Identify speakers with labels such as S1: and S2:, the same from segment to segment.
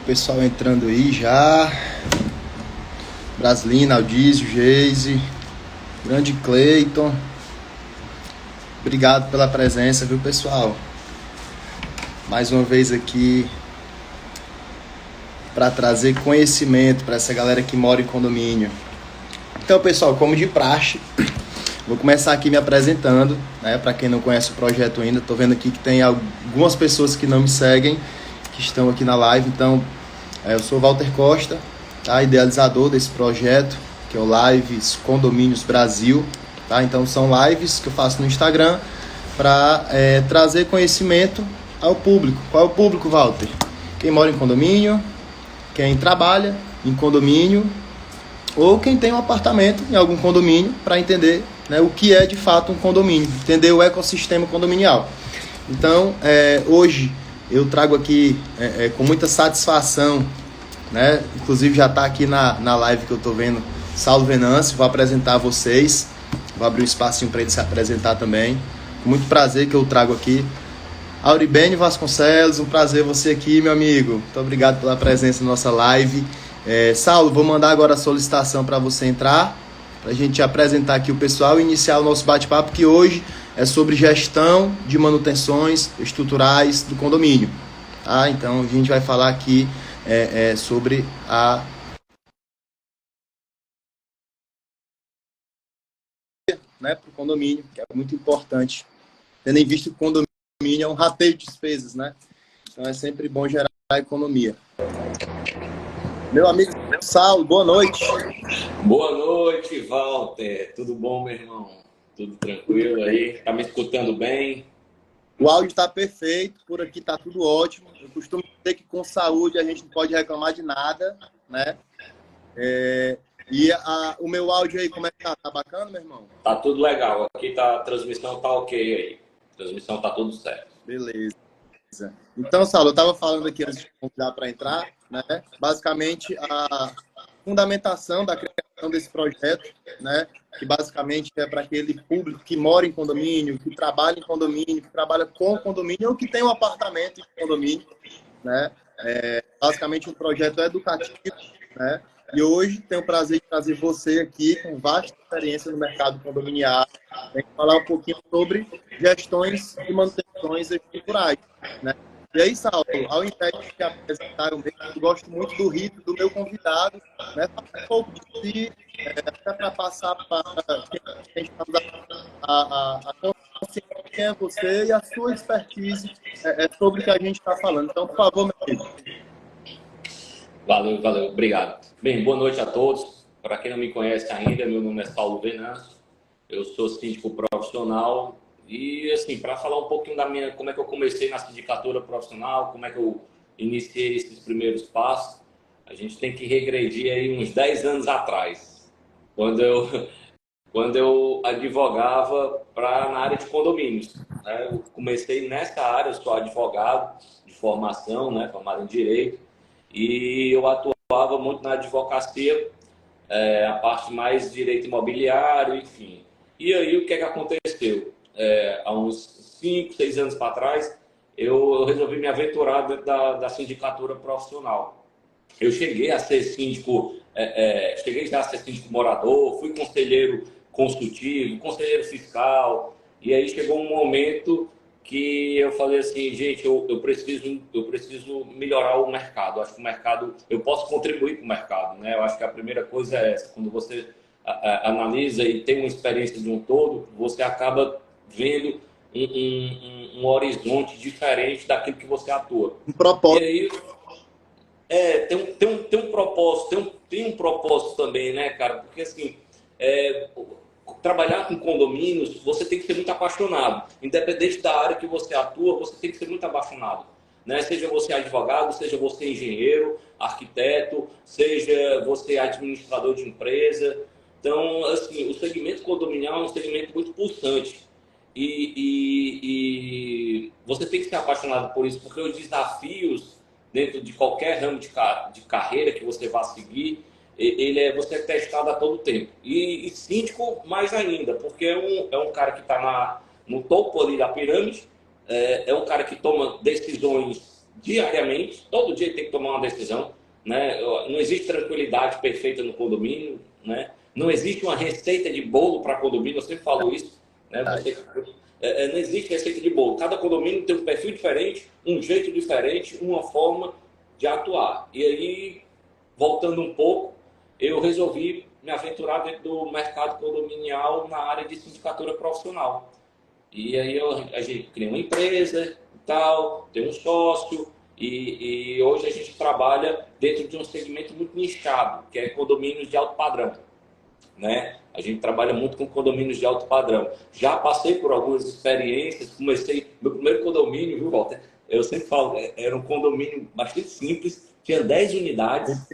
S1: pessoal entrando aí já. Brasilina, Aldísio, Geise, grande Cleiton. Obrigado pela presença, viu, pessoal? Mais uma vez aqui para trazer conhecimento para essa galera que mora em condomínio. Então, pessoal, como de praxe, vou começar aqui me apresentando, né? Para quem não conhece o projeto ainda, tô vendo aqui que tem algumas pessoas que não me seguem, que estão aqui na live. Então, eu sou Walter Costa, tá? Idealizador desse projeto, que é o Lives Condomínios Brasil, tá? Então, são lives que eu faço no Instagram para trazer conhecimento ao público. Qual é o público, Walter? Quem mora em condomínio, quem trabalha em condomínio, ou quem tem um apartamento em algum condomínio, para entender, né, o que é de fato um condomínio, entender o ecossistema condominial. Então, hoje eu trago aqui com muita satisfação, né, inclusive já está aqui na live que eu estou vendo, Saulo Venâncio. Vou apresentar a vocês, vou abrir um espacinho para ele se apresentar também. Com muito prazer que eu trago aqui Auribene Vasconcelos, um prazer você aqui, meu amigo. Muito obrigado pela presença na nossa live. Saulo, vou mandar agora a solicitação para você entrar, para a gente apresentar aqui o pessoal e iniciar o nosso bate-papo, que hoje é sobre gestão de manutenções estruturais do condomínio. Tá? Então, a gente vai falar aqui sobre a... né, para o condomínio, que é muito importante, tendo em vista que o condomínio é um rateio de despesas, né? Então, é sempre bom gerar economia. Meu amigo Saulo, boa noite.
S2: Boa noite, Walter. Tudo bom, meu irmão? Tudo tranquilo aí? Tá me escutando bem?
S1: O áudio está perfeito, por aqui está tudo ótimo. Eu costumo dizer que com saúde a gente não pode reclamar de nada, né? O meu áudio aí, como é que tá? Tá bacana, meu irmão?
S2: Tá tudo legal. Aqui a transmissão tá ok aí. A transmissão tá tudo certo.
S1: Beleza. Então, Saulo, eu estava falando aqui antes de convidar para entrar, né? Basicamente, a fundamentação da criação desse projeto, né? Que basicamente é para aquele público que mora em condomínio, que trabalha em condomínio, que trabalha com condomínio ou que tem um apartamento em condomínio, né? Basicamente um projeto educativo, né? E hoje tenho o prazer de trazer você aqui com vasta experiência no mercado condominial, para falar um pouquinho sobre gestões e manutenções estruturais, né? E aí, Saulo, ao invés de te apresentar, eu gosto muito do rito do meu convidado, né? Falar um pouco de si, até para passar para quem está a consciência de quem é você e a sua expertise sobre o que a gente está falando. Então, por favor, meu amigo.
S2: Valeu, obrigado. Bem, boa noite a todos. Para quem não me conhece ainda, meu nome é Saulo Venâncio. Eu sou síndico profissional e, assim, para falar um pouquinho como é que eu comecei na sindicatura profissional, como é que eu iniciei esses primeiros passos, a gente tem que regredir aí uns 10 anos atrás, quando eu advogava na área de condomínios, né? Eu comecei nessa área, eu sou advogado de formação, né, formado em Direito, e eu atuava muito na advocacia, a parte mais direito imobiliário, enfim. E aí, o que é que aconteceu? Há uns 5, 6 anos para trás, eu resolvi me aventurar dentro da sindicatura profissional. Eu cheguei a ser síndico, cheguei já a ser síndico morador, fui conselheiro consultivo, conselheiro fiscal, e aí chegou um momento que eu falei assim, gente, eu preciso melhorar o mercado. Eu acho que o mercado, eu posso contribuir para o mercado, né? Eu acho que a primeira coisa é essa, quando você analisa e tem uma experiência de um todo, você acaba vendo um horizonte diferente daquilo que você atua.
S1: Um propósito.
S2: E aí, tem um propósito, tem um propósito também, né, cara? Porque assim, trabalhar com condomínios, você tem que ser muito apaixonado. Independente da área que você atua, você tem que ser muito apaixonado, né? Seja você advogado, seja você engenheiro, arquiteto, seja você administrador de empresa. Então, assim, o segmento condominial é um segmento muito pulsante. E você tem que ser apaixonado por isso, porque os desafios dentro de qualquer ramo de carreira que você vá seguir, você é testado a todo tempo. E síndico mais ainda, porque é um cara que está no topo ali da pirâmide, é um cara que toma decisões diariamente, todo dia tem que tomar uma decisão, né? Não existe tranquilidade perfeita no condomínio, né? Não existe uma receita de bolo para condomínio, eu sempre falo isso, né? Não existe receita de bolo. Cada condomínio tem um perfil diferente, um jeito diferente, uma forma de atuar. E aí, voltando um pouco, eu resolvi me aventurar dentro do mercado condominial na área de sindicatura profissional. E aí a gente cria uma empresa e tal, tem um sócio, e hoje a gente trabalha dentro de um segmento muito nichado, que é condomínios de alto padrão, né? A gente trabalha muito com condomínios de alto padrão. Já passei por algumas experiências, comecei meu primeiro condomínio, viu, Walter? Eu sempre falo, era um condomínio bastante simples, tinha 10 unidades,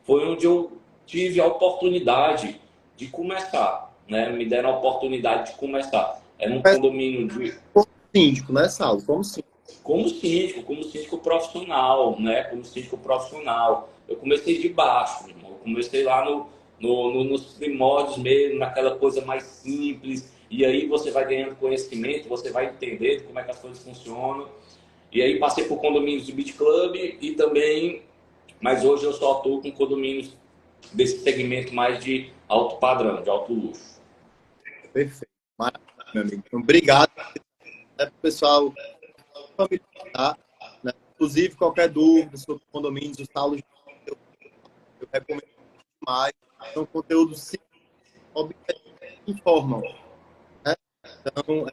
S2: foi onde eu tive a oportunidade de começar, né? Me deram a oportunidade de começar. Era um condomínio de
S1: Como síndico, né, Saulo? Como síndico.
S2: como síndico profissional, né? Como síndico profissional. Eu comecei de baixo, meu irmão. Eu comecei lá nos primórdios mesmo, naquela coisa mais simples. E aí você vai ganhando conhecimento, você vai entendendo como é que as coisas funcionam. E aí passei por condomínios de beach club e também, mas hoje eu só atuo com condomínios desse segmento mais de alto padrão, de alto luxo.
S1: Perfeito. Maravilha, meu amigo. Então, obrigado, né, pessoal, familiarizar, né? Inclusive, qualquer dúvida sobre condomínios, os Saulo, eu recomendo demais. São conteúdos simples, objetivos que informam, né? Então,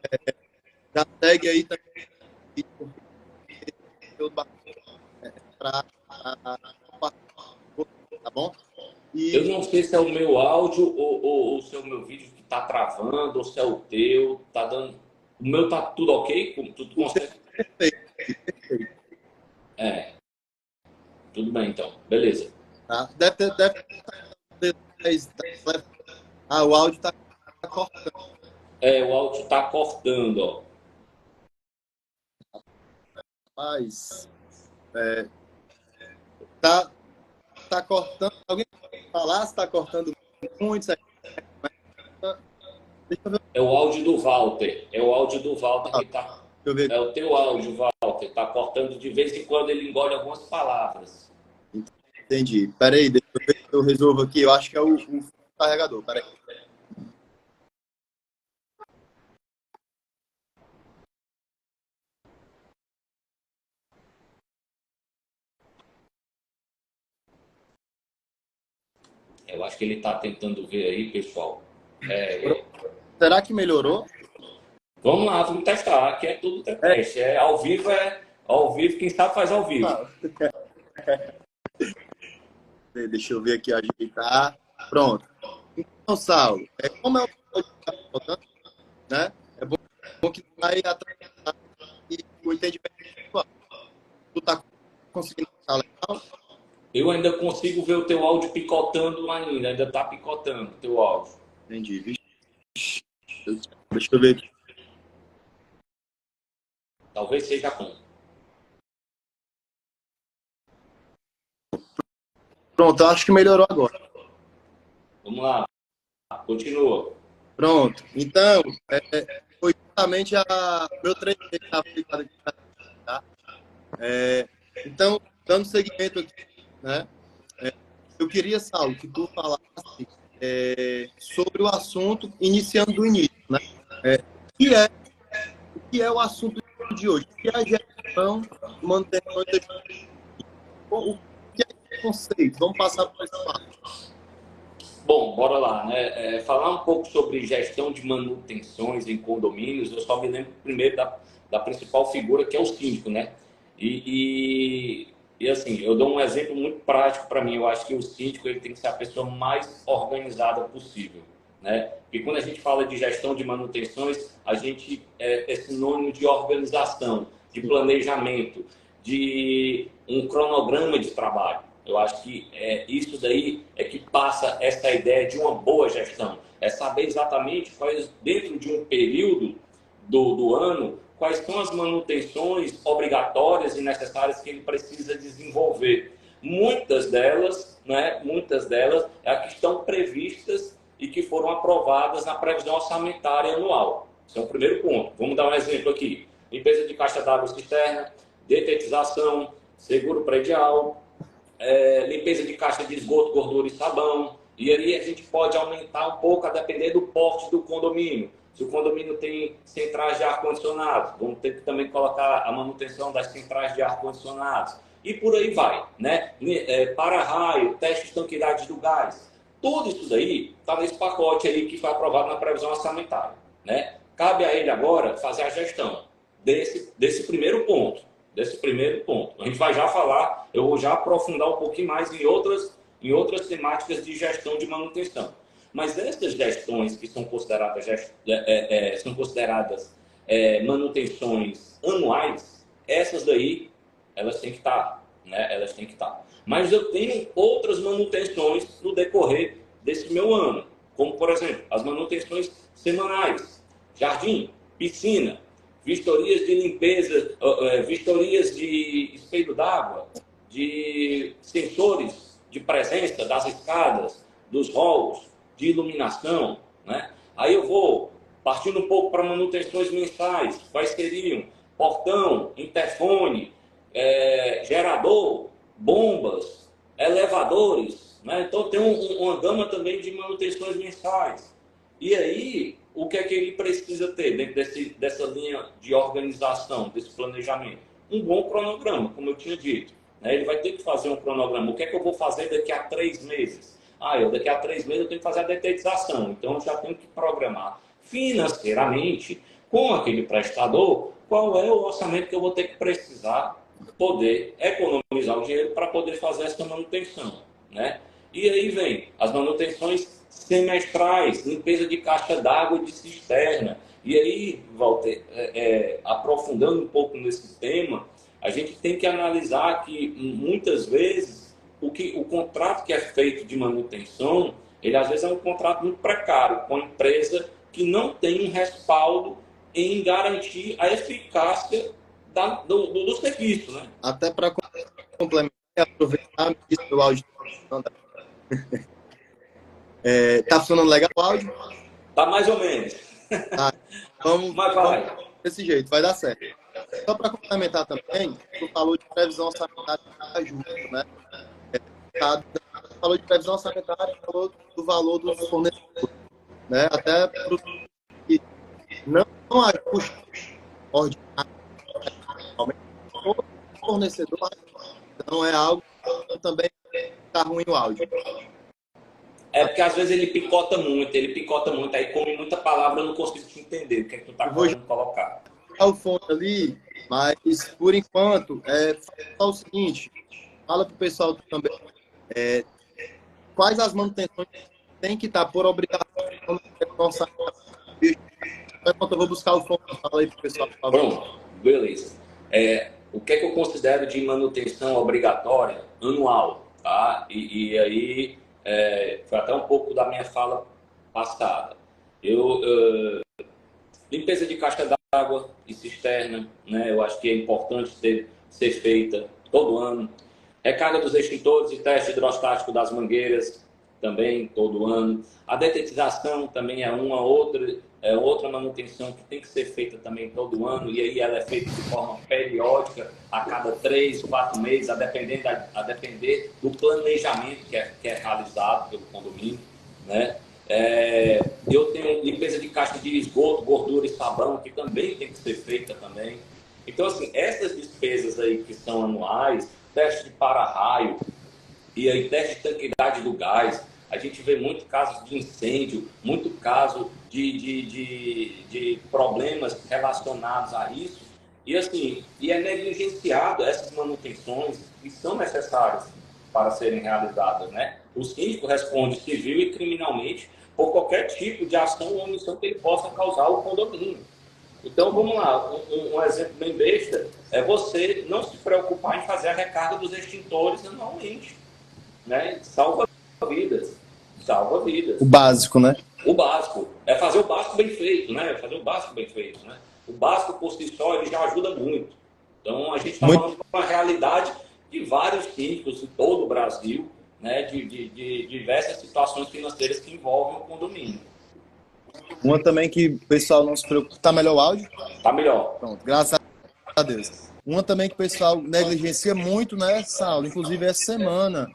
S1: já segue aí também conteúdo para tá bom?
S2: Eu
S1: E
S2: não sei se é o meu áudio ou se é o meu vídeo que está travando, ou se é o teu, tá dando. O meu tá tudo ok? Tu
S1: o seu
S2: consegue?
S1: é perfeito,
S2: É, tudo bem então, beleza.
S1: tá? O áudio está cortando.
S2: É, o áudio está cortando, ó.
S1: Mas tá, tá cortando. Alguém pode falar se tá cortando muito? Deixa eu ver.
S2: É o áudio do Walter. É o áudio do Walter que
S1: Deixa
S2: tá.
S1: eu ver.
S2: É o teu áudio, Walter. Tá cortando de vez em quando ele engole algumas palavras.
S1: Entendi. Peraí, deixa eu ver se eu resolvo aqui. Eu acho que é o carregador. Peraí.
S2: Eu acho que ele tá tentando ver aí, pessoal. É,
S1: Será que melhorou?
S2: vamos lá, vamos testar. Aqui é tudo
S1: É.
S2: teste. É ao vivo, quem sabe faz ao vivo.
S1: Deixa eu ver aqui, ajeitar. Pronto. Então, Saulo, como é o áudio que tá cortando, né? É bom que vai atrasar e o entendimento pessoal. Tu tá conseguindo falar legal?
S2: Eu ainda consigo ver o teu áudio picotando ainda tá picotando o teu áudio.
S1: Entendi. Vixe. Deixa eu ver aqui.
S2: Talvez seja bom.
S1: Pronto, eu acho que melhorou agora.
S2: Vamos lá, continua.
S1: Pronto. Então, foi justamente meu 3D que estava ligado aqui, tá? Então, dando seguimento aqui, né? Eu queria, Saulo, que tu falasse sobre o assunto, iniciando do início, né? O que é, o que é o assunto de hoje? O que é a gestão de manutenção e o que é esse conceito? Vamos passar por essa parte.
S2: Bom, bora lá, né? Falar um pouco sobre gestão de manutenções em condomínios, eu só me lembro primeiro da principal figura, que é o síndico, né? E assim, eu dou um exemplo muito prático para mim. Eu acho que o síndico ele tem que ser a pessoa mais organizada possível, né? E quando a gente fala de gestão de manutenções, a gente é sinônimo de organização, de planejamento, de um cronograma de trabalho. Eu acho que isso daí é que passa essa ideia de uma boa gestão. É saber exatamente quais, dentro de um período do ano, quais são as manutenções obrigatórias e necessárias que ele precisa desenvolver. Muitas delas é que estão previstas e que foram aprovadas na previsão orçamentária anual. Esse é o primeiro ponto. Vamos dar um exemplo aqui. Limpeza de caixa d'água cisterna, detetização, seguro predial, limpeza de caixa de esgoto, gordura e sabão. E aí a gente pode aumentar um pouco a depender do porte do condomínio. Se o condomínio tem centrais de ar-condicionado, vamos ter que também colocar a manutenção das centrais de ar-condicionados. E por aí vai, né? Para-raio, teste de estanqueidade do gás. Tudo isso daí está nesse pacote aí que foi aprovado na previsão orçamentária, né? Cabe a ele agora fazer a gestão desse primeiro ponto. A gente vai já falar, eu vou já aprofundar um pouquinho mais em outras temáticas de gestão de manutenção. Mas essas gestões que são consideradas manutenções anuais, essas daí, elas têm que estar, né? Elas têm que estar. Mas eu tenho outras manutenções no decorrer desse meu ano, como, por exemplo, as manutenções semanais, jardim, piscina, vistorias de limpeza, vistorias de espelho d'água, de sensores de presença das escadas, dos halls, de iluminação, né? Aí eu vou partindo um pouco para manutenções mensais, quais seriam portão, interfone, gerador, bombas, elevadores, né? Então tem uma gama também de manutenções mensais. E aí, o que é que ele precisa ter dentro dessa linha de organização, desse planejamento? Um bom cronograma, como eu tinha dito, né? Ele vai ter que fazer um cronograma. O que é que eu vou fazer daqui a 3 meses? Daqui a 3 meses eu tenho que fazer a detetização. Então, eu já tenho que programar financeiramente com aquele prestador qual é o orçamento que eu vou ter que precisar poder economizar o dinheiro para poder fazer essa manutenção, né? E aí vem as manutenções semestrais, limpeza de caixa d'água e de cisterna. E aí, Walter, aprofundando um pouco nesse tema, a gente tem que analisar que muitas vezes o contrato que é feito de manutenção, ele às vezes é um contrato muito precário, com a empresa que não tem um respaldo em garantir a eficácia do serviço, né?
S1: Até para complementar e aproveitar o áudio. Tá funcionando legal o áudio?
S2: Tá mais ou menos.
S1: Tá. Vamos desse jeito, vai dar certo. Só para complementar também, tu falou de previsão orçamentária junto, né? Falou de previsão orçamentária, falou do valor dos fornecedores, né? Até para que não ajuste ordinário, o fornecedor, não é algo que também está ruim o áudio.
S2: Porque às vezes ele picota muito, aí come muita palavra, eu não consigo te entender o que é que tu tá querendo colocar.
S1: O fone ali, mas por enquanto, fala o seguinte, fala para o pessoal também, quais as manutenções tem que estar por obrigação nossa. Enquanto eu vou buscar o fone, fala aí para o pessoal.
S2: Pronto, beleza. O que é que eu considero de manutenção obrigatória anual, tá? E aí foi até um pouco da minha fala passada. Limpeza de caixa d'água e cisterna, né? Eu acho que é importante ser feita todo ano. Recarga dos extintores e teste hidrostático das mangueiras, também todo ano. A detetização também é outra manutenção que tem que ser feita também todo ano, e aí ela é feita de forma periódica, a cada 3, 4 meses, a depender do planejamento que é realizado pelo condomínio, né? Eu tenho limpeza de caixa de esgoto, gordura e sabão, que também tem que ser feita também. Então, assim, essas despesas aí que são anuais, teste de para-raio, e aí teste de estanqueidade do gás, a gente vê muito casos de incêndio, muito caso de problemas relacionados a isso, e assim, é negligenciado essas manutenções que são necessárias para serem realizadas, né? O síndico responde civil e criminalmente por qualquer tipo de ação ou omissão que ele possa causar ao condomínio. Então, vamos lá, um exemplo bem besta é você não se preocupar em fazer a recarga dos extintores anualmente, né? Salva vidas.
S1: O básico, né?
S2: O básico. É fazer o básico bem feito, né? O básico por si só, ele já ajuda muito. Então, a gente está falando de uma realidade de vários síndicos em todo o Brasil, né? De diversas situações financeiras que envolvem o condomínio.
S1: Uma também que o pessoal não se preocupa. Tá melhor o áudio?
S2: Tá melhor.
S1: Pronto, graças a Deus. Uma também que o pessoal negligencia muito, né, Saulo? Inclusive, essa semana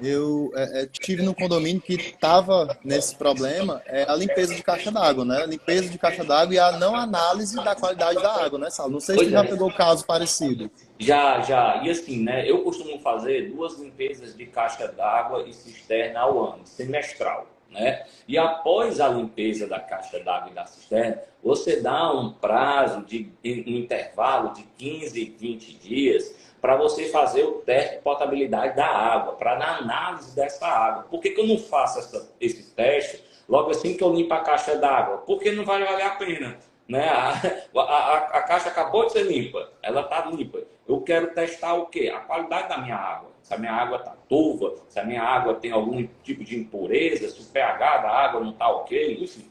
S1: eu tive num condomínio que estava nesse problema, a limpeza de caixa d'água, né? Limpeza de caixa d'água e a não análise da qualidade da água, né, Saulo? Não sei se tu
S2: Pois
S1: já
S2: é.
S1: pegou caso parecido.
S2: Já. E assim, né? Eu costumo fazer 2 limpezas de caixa d'água e cisterna ao ano, semestral, né? E após a limpeza da caixa d'água e da cisterna, você dá um prazo um intervalo de 15, 20 dias para você fazer o teste de potabilidade da água, para na análise dessa água. Por que eu não faço esse teste logo assim que eu limpo a caixa d'água? Porque não vai valer a pena, né? A caixa acabou de ser limpa, ela está limpa. Eu quero testar o quê? A qualidade da minha água. Se a minha água está turva, se a minha água tem algum tipo de impureza, se o pH da água não está ok, enfim.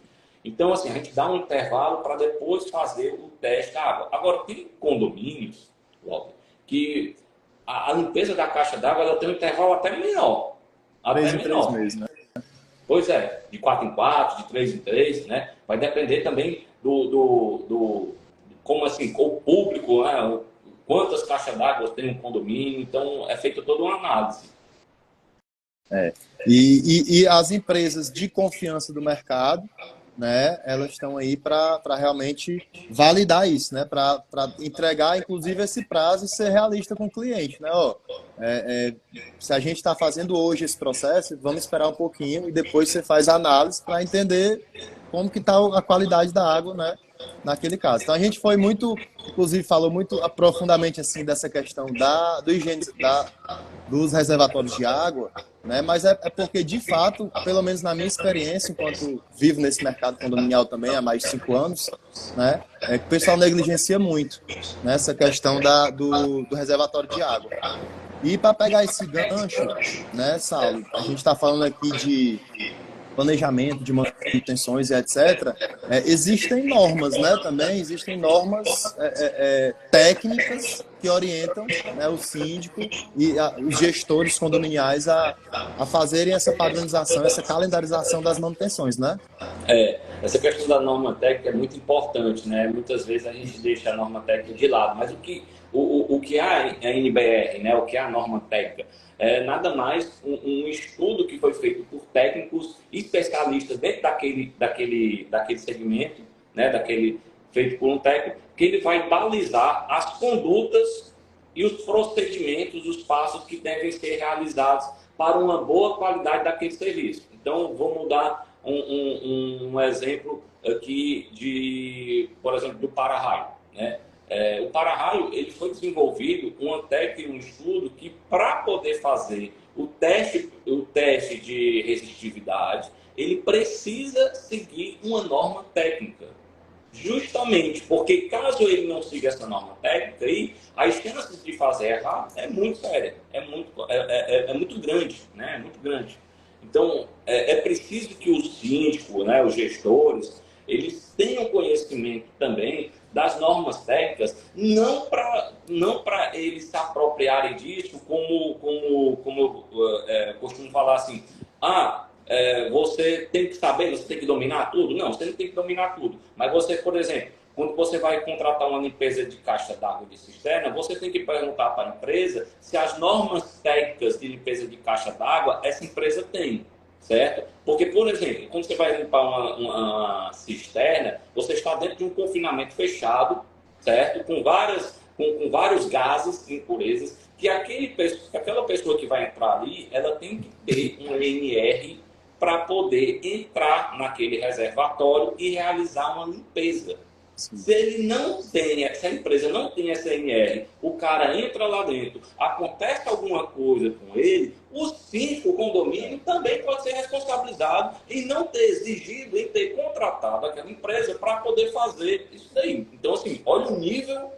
S2: Então, assim, a gente dá um intervalo para depois fazer o teste da água. Agora, tem condomínios, Walter, que a limpeza da caixa d'água ela tem um intervalo até menor. Até
S1: 3 em 3
S2: menor.
S1: meses, né?
S2: Pois é, de 4 em 4, de 3 em 3, né? Vai depender também como assim, o público, né? Quantas caixas d'água tem um condomínio, então é feita toda uma análise.
S1: E as empresas de confiança do mercado, né, elas estão aí para realmente validar isso, né, para entregar, inclusive, esse prazo e ser realista com o cliente, né, ó, se a gente está fazendo hoje esse processo, vamos esperar um pouquinho e depois você faz a análise para entender como que está a qualidade da água, né, naquele caso. Então a gente foi muito, inclusive falou muito profundamente assim dessa questão do higiene, dos reservatórios de água, né? Mas é porque, de fato, pelo menos na minha experiência, enquanto vivo nesse mercado condominial também há mais de 5 anos, né? É que o pessoal negligencia muito, né? Essa questão do reservatório de água. E para pegar esse gancho, né, Saulo, a gente está falando aqui de planejamento, de manutenções e etc., existem normas, né? Também existem normas técnicas que orientam, né, o síndico e os gestores condominiais a fazerem essa padronização, essa calendarização das manutenções, né?
S2: Essa questão da norma técnica é muito importante, né? Muitas vezes a gente deixa a norma técnica de lado, mas o que é a NBR, né? O que é a norma técnica? É nada mais um estudo que foi feito por técnicos especialistas dentro daquele segmento, né? Feito por um técnico, que ele vai balizar as condutas e os procedimentos, os passos que devem ser realizados para uma boa qualidade daquele serviço. Então, vamos dar um exemplo aqui por exemplo, do para-raio, né? O para-raio ele foi desenvolvido uma técnica, um estudo que para poder fazer o teste de resistividade, ele precisa seguir uma norma técnica. Justamente porque caso ele não siga essa norma técnica, aí, as chances de fazer errado é muito séria, é muito grande, né? É muito grande. Então, é preciso que o síndico, né, os gestores, eles tenham conhecimento também das normas técnicas, não para eles se apropriarem disso, como eu costumo falar assim, você tem que saber, você tem que dominar tudo. Não, você não tem que dominar tudo. Mas você, por exemplo, quando você vai contratar uma limpeza de caixa d'água de cisterna, você tem que perguntar para a empresa se as normas técnicas de limpeza de caixa d'água essa empresa tem, certo? Porque, por exemplo, quando você vai limpar uma cisterna, você está dentro de um confinamento fechado, certo? Com vários gases, impurezas, que aquela pessoa que vai entrar ali, ela tem que ter um ENR para poder entrar naquele reservatório e realizar uma limpeza.
S1: Sim.
S2: Se a empresa não tem essa NR, o cara entra lá dentro, acontece alguma coisa com ele, o síndico, o condomínio também pode ser responsabilizado em não ter exigido, em ter contratado aquela empresa para poder fazer isso daí. Então, assim, olha o nível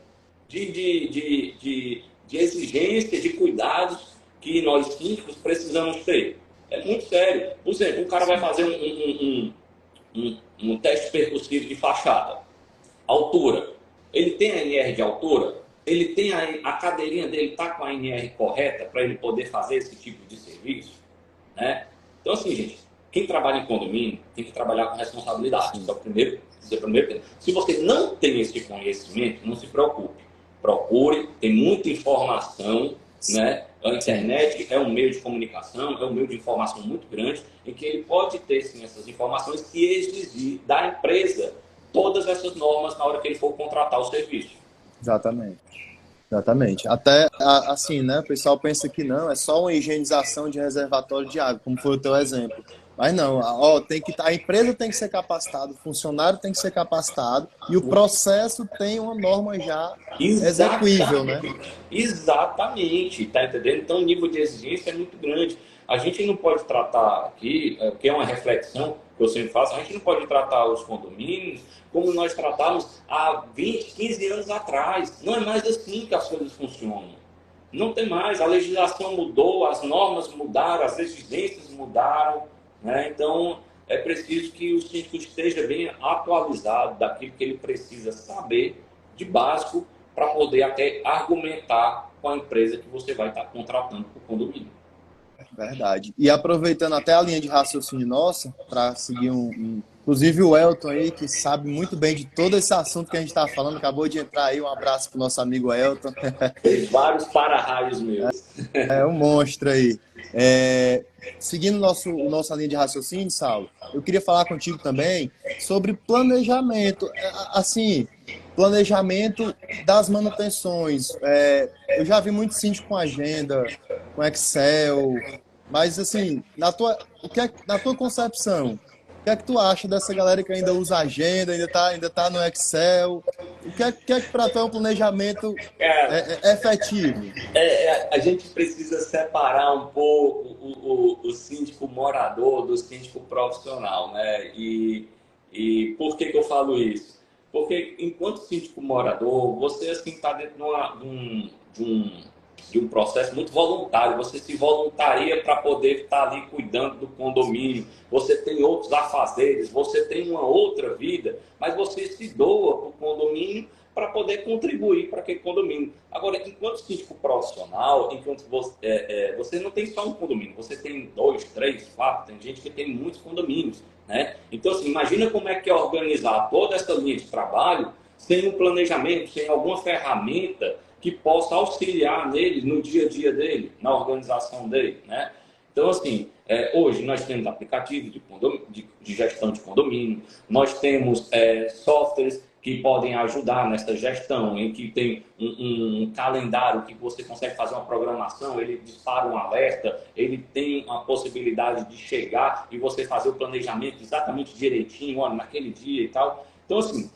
S2: de exigência, de cuidados que nós síndicos precisamos ter. É muito sério. Por exemplo, o cara vai fazer um teste percussivo de fachada. Altura. Ele tem a NR de altura? Ele tem a cadeirinha dele está com a NR correta para ele poder fazer esse tipo de serviço? Né? Então, assim, gente, quem trabalha em condomínio tem que trabalhar com responsabilidade. Isso é o primeiro. Se você não tem esse conhecimento, não se preocupe. procure, tem muita informação, né? A internet é um meio de comunicação, é um meio de informação muito grande, em que ele pode ter, sim, essas informações e exigir da empresa todas essas normas na hora que ele for contratar o serviço.
S1: Exatamente. Exatamente. Até assim, né? O pessoal pensa que não, é só uma higienização de reservatório de água, como foi o teu exemplo. Mas não, ó, a empresa tem que ser capacitada, o funcionário tem que ser capacitado e o processo tem uma norma já execuível, né?
S2: Exatamente, tá entendendo? Então o nível de exigência é muito grande. A gente não pode tratar aqui, que é uma reflexão que eu sempre faço, a gente não pode tratar os condomínios como nós tratávamos há 20, 15 anos atrás. Não é mais assim que as coisas funcionam. Não tem mais, a legislação mudou, as normas mudaram, as exigências mudaram, né? Então é preciso que o síndico esteja bem atualizado daquilo que ele precisa saber de básico para poder até argumentar com a empresa que você vai estar contratando para o condomínio.
S1: Verdade. E aproveitando até a linha de raciocínio nossa, para seguir inclusive o Elton aí, que sabe muito bem de todo esse assunto que a gente está falando, acabou de entrar aí, um abraço para o nosso amigo Elton.
S2: Tem vários para-raios meus.
S1: É um monstro aí. Seguindo nossa linha de raciocínio, Saulo, eu queria falar contigo também sobre planejamento. Assim, planejamento das manutenções. Eu já vi muito síndico com agenda, com Excel, mas assim, na tua concepção, o que é que tu acha dessa galera que ainda usa agenda, ainda tá no Excel? O que é que para tu é um planejamento
S2: Cara,
S1: efetivo?
S2: a gente precisa separar um pouco o síndico morador do síndico profissional, né? E por que eu falo isso? Porque enquanto síndico morador, você assim está dentro de um processo muito voluntário. Você se voluntaria para poder estar ali cuidando do condomínio. Você tem outros afazeres, você tem uma outra vida, mas você se doa para o condomínio para poder contribuir para aquele condomínio. Agora, enquanto síndico profissional, enquanto você não tem só um condomínio, você tem 2, 3, 4, tem gente que tem muitos condomínios, né? Então, assim, imagina como é que é organizar toda essa linha de trabalho sem um planejamento, sem alguma ferramenta que possa auxiliar nele no dia a dia dele, na organização dele, né? Então, assim, hoje nós temos aplicativos de gestão de condomínio, nós temos softwares que podem ajudar nessa gestão, em que tem um calendário que você consegue fazer uma programação, ele dispara um alerta, ele tem uma possibilidade de chegar e você fazer o planejamento exatamente direitinho, ó, naquele dia e tal. Então, assim,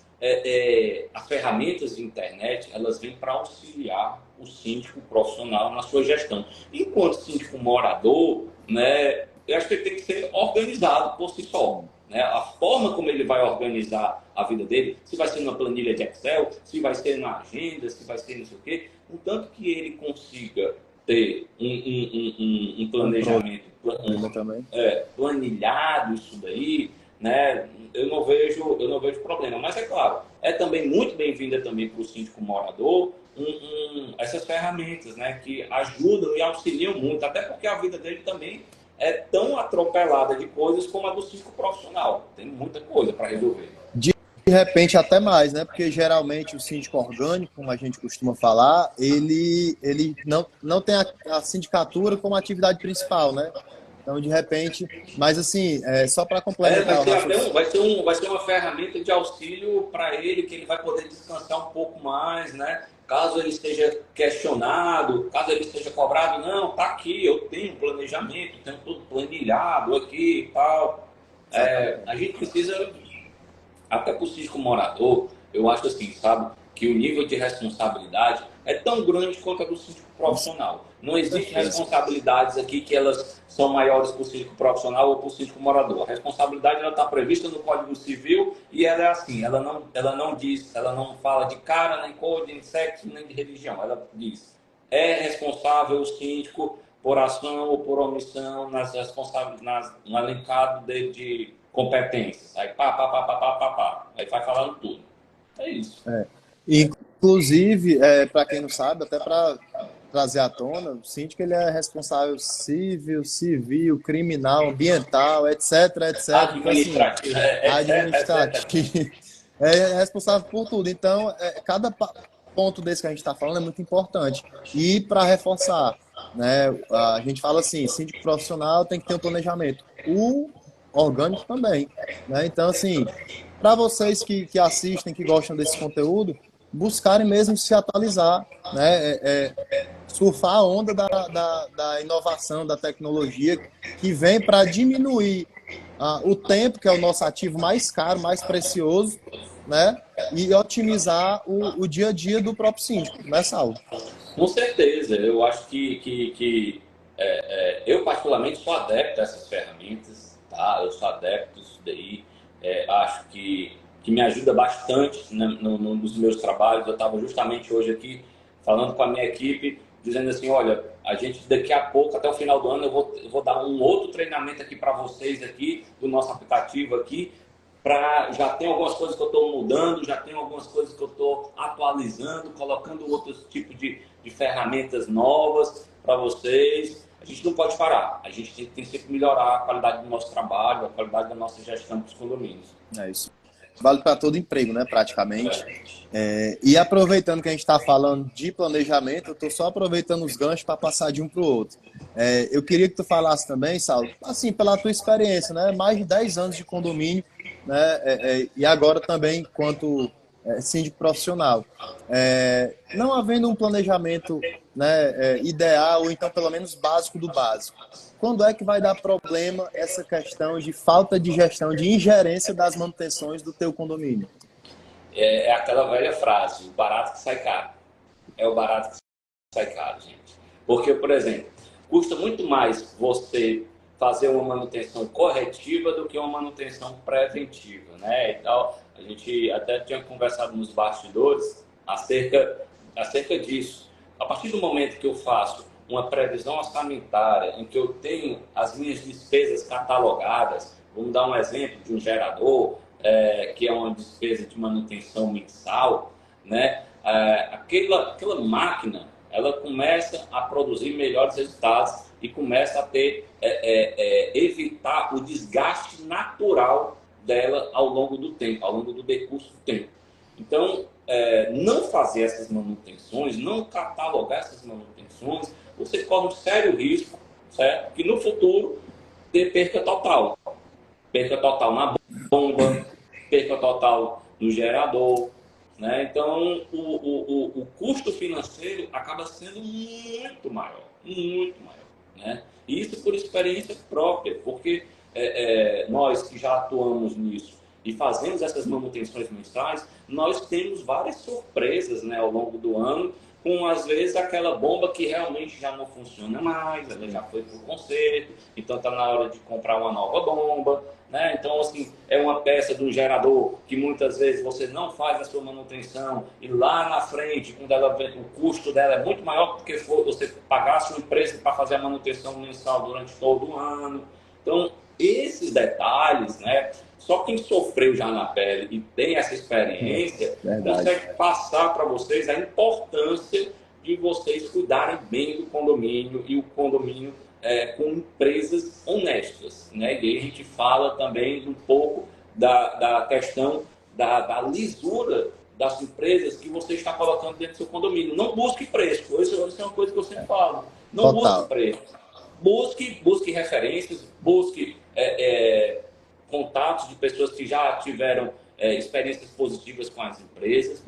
S2: as ferramentas de internet, elas vêm para auxiliar o síndico profissional na sua gestão. Enquanto síndico morador, né, eu acho que ele tem que ser organizado por si só. Né? A forma como ele vai organizar a vida dele, se vai ser numa planilha de Excel, se vai ser na agenda, se vai ser não sei o quê, contanto que ele consiga ter um planejamento planilhado, isso daí, né? Eu não vejo problema. Mas é claro, é também muito bem-vinda também para o síndico morador essas ferramentas, né, que ajudam e auxiliam muito, até porque a vida dele também é tão atropelada de coisas como a do síndico profissional. Tem muita coisa para resolver.
S1: De repente até mais, né? Porque geralmente o síndico orgânico, como a gente costuma falar, ele não tem a sindicatura como atividade principal, né? Então, de repente, mas assim, só para complementar...
S2: Vai ser uma ferramenta de auxílio para ele, que ele vai poder descansar um pouco mais, né? Caso ele esteja questionado, caso ele esteja cobrado, não, tá aqui, eu tenho planejamento, tenho tudo planilhado aqui e tal. A gente precisa, até para o síndico morador, eu acho assim, sabe, que o nível de responsabilidade é tão grande quanto a do síndico profissional. Não existem responsabilidades aqui que elas são maiores para o síndico profissional ou para o síndico morador. A responsabilidade está prevista no Código Civil e ela é assim, ela não fala de cara, nem cor, nem sexo, nem de religião. Ela diz, é responsável o síndico por ação ou por omissão no elencado de competências. Aí aí vai falando tudo. É isso.
S1: Inclusive, para quem não sabe, até para trazer à tona, o síndico ele é responsável civil, criminal, ambiental, etc.
S2: Administrativo.
S1: Então, assim, administrativo. É responsável por tudo. Então, ponto desse que a gente está falando é muito importante. E para reforçar, né, a gente fala assim, síndico profissional tem que ter um planejamento. O orgânico também. Né? Então, assim, para vocês que assistem, que gostam desse conteúdo, buscarem mesmo se atualizar, né? Surfar a onda da inovação, da tecnologia, que vem para diminuir o tempo, que é o nosso ativo mais caro, mais precioso, né? E otimizar o dia a dia do próprio síndico, né, Saulo?
S2: Com certeza, eu acho eu particularmente sou adepto dessas ferramentas, tá? Eu sou adepto disso daí, acho que me ajuda bastante nos meus trabalhos. Eu estava justamente hoje aqui falando com a minha equipe, dizendo assim, olha, a gente daqui a pouco, até o final do ano, eu vou dar um outro treinamento aqui para vocês aqui, do nosso aplicativo aqui, já tem algumas coisas que eu estou mudando, já tem algumas coisas que eu estou atualizando, colocando outros tipos de ferramentas novas para vocês. A gente não pode parar, a gente tem que sempre melhorar a qualidade do nosso trabalho, a qualidade da nossa gestão dos condomínios.
S1: É isso. Vale para todo emprego, né, praticamente. E aproveitando que a gente está falando de planejamento, eu estou só aproveitando os ganchos para passar de um para o outro. Eu queria que tu falasse também, Saulo, assim, pela tua experiência, né, mais de 10 anos de condomínio, né, e agora também enquanto síndico profissional. Não havendo um planejamento, né, ideal, ou então pelo menos básico do básico, quando é que vai dar problema essa questão de falta de gestão, de ingerência das manutenções do teu condomínio?
S2: É aquela velha frase, o barato que sai caro. É o barato que sai caro, gente. Porque, por exemplo, custa muito mais você fazer uma manutenção corretiva do que uma manutenção preventiva, né? Então, a gente até tinha conversado nos bastidores acerca disso. A partir do momento que eu faço uma previsão orçamentária, em que eu tenho as minhas despesas catalogadas, vamos dar um exemplo de um gerador, que é uma despesa de manutenção mensal, né? Aquela máquina, ela começa a produzir melhores resultados e começa a evitar o desgaste natural dela ao longo do tempo, ao longo do decurso do tempo. Então, não fazer essas manutenções, não catalogar essas manutenções, você corre um sério risco, certo? Que no futuro dê perca total. Perca total na bomba, perca total no gerador, né? Então, o custo financeiro acaba sendo muito maior, né? E isso por experiência própria, porque nós que já atuamos nisso e fazemos essas manutenções mensais, nós temos várias surpresas, né, ao longo do ano, com às vezes aquela bomba que realmente já não funciona mais, ela já foi para o conserto, então está na hora de comprar uma nova bomba, né? Então, assim, é uma peça de um gerador que muitas vezes você não faz a sua manutenção e lá na frente, quando o custo dela é muito maior porque você pagasse uma empresa para fazer a manutenção mensal durante todo o ano. Então, esses detalhes, né? Só quem sofreu já na pele e tem essa experiência consegue passar para vocês a importância de vocês cuidarem bem do condomínio e o condomínio com empresas honestas, né? E aí a gente fala também um pouco da questão da lisura das empresas que você está colocando dentro do seu condomínio. Não busque preço, isso é uma coisa que eu sempre falo. Não busque preço. Busque referências, busque contatos de pessoas que já tiveram experiências positivas com as empresas,